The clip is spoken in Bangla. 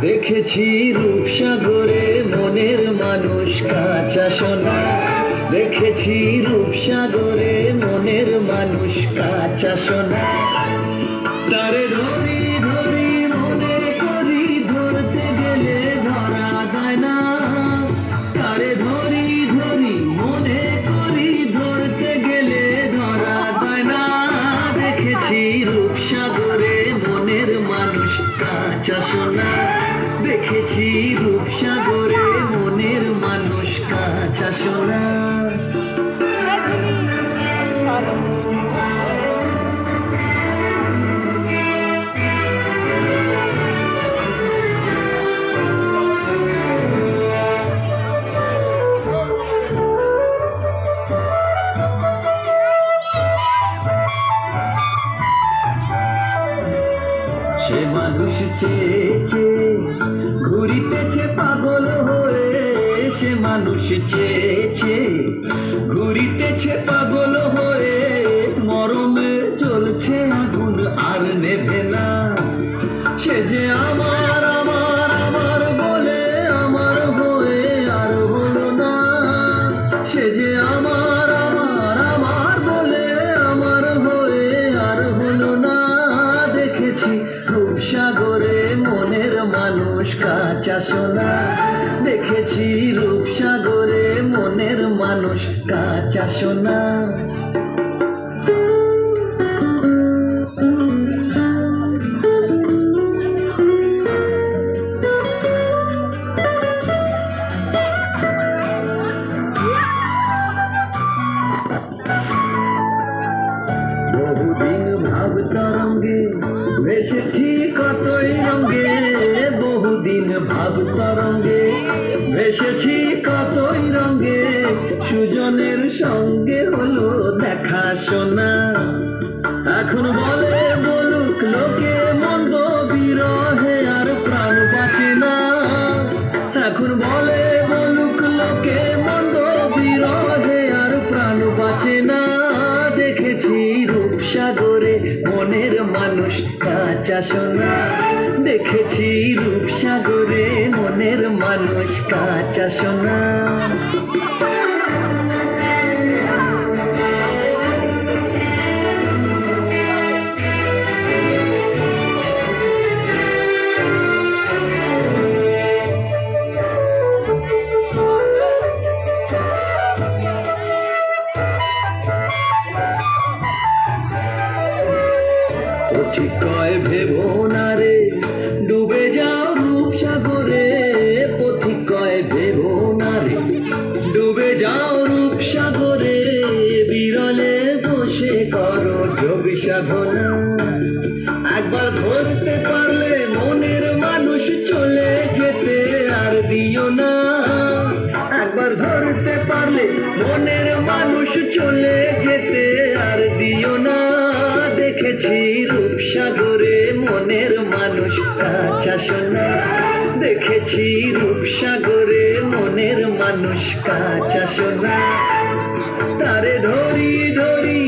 দেখেছি রূপসাগরে মনের মানুষ কাঁচা সোনা, দেখেছি রূপসাগরে মনের মানুষ কাঁচা সোনা। তারে ধরি ধরি মনে করি ধরতে গেলে ধরা দেয় না, তারে ধরি ধরি মনে করি ধরতে গেলে ধরা দেয় না। দেখেছি রূপসাগরে মনের মানুষ কাঁচা সোনা, দেখেছি রূপসাগরে মনের মানুষ কাঁচা সোনা। সে মানুষ চেয়েছে ঘুরিতেছে পাগল হয়ে, সে মানুষ চেয়েছে ঘুরিতেছে পাগল হয়ে। মরমে চলছে আগুন আর নেভে না, সে যে আমার আমার আমার বলে আমার হয়ে আর হলো না, সে যে আমার আমার আমার বলে আমার হয়ে আর হলো না। দেখেছি রূপসাগরে মনের মানুষ কাঁচা সোনা, দেখেছি রূপসাগরে মনের মানুষ কাঁচা সোনা। বহুদিন ভাব তরঙ্গে ভেসেছি কতই রঙ্গে, বহুদিন ভাব তরঙ্গে ভেসেছি কতই রঙ্গে। সুজনের সঙ্গে হলো দেখা শোনা, এখন বলে বলুক লোকে মন্দ বিরহে আর প্রাণ বাঁচে না, এখন বলে বলুক লোকে মন্দ বিরহে আর প্রাণ বাঁচে না। দেখেছি রূপসাগরে মনের মানুষ কাঁচা সোনা, দেখেছি রূপসাগরে মনের মানুষ কাঁচা সোনা। পথিক কয় ভেবো না রে ডুবে যাও রূপসাগরে, পথিক কয় ভেবো না রে ডুবে যাও রূপসাগরে। বিরলে বসে করো যোগ সাধনা, একবার ধরতে পারলে মনের মানুষ চলে যেতে আর দিও না, একবার ধরতে পারলে মনের মানুষ চলে যেতে আর দিও না। দেখেছি রূপসাগরে মনের মানুষ কাঁচা সোনা, দেখেছি রূপসাগরে মনের মানুষ কাঁচা সোনা। তারে ধরি ধরি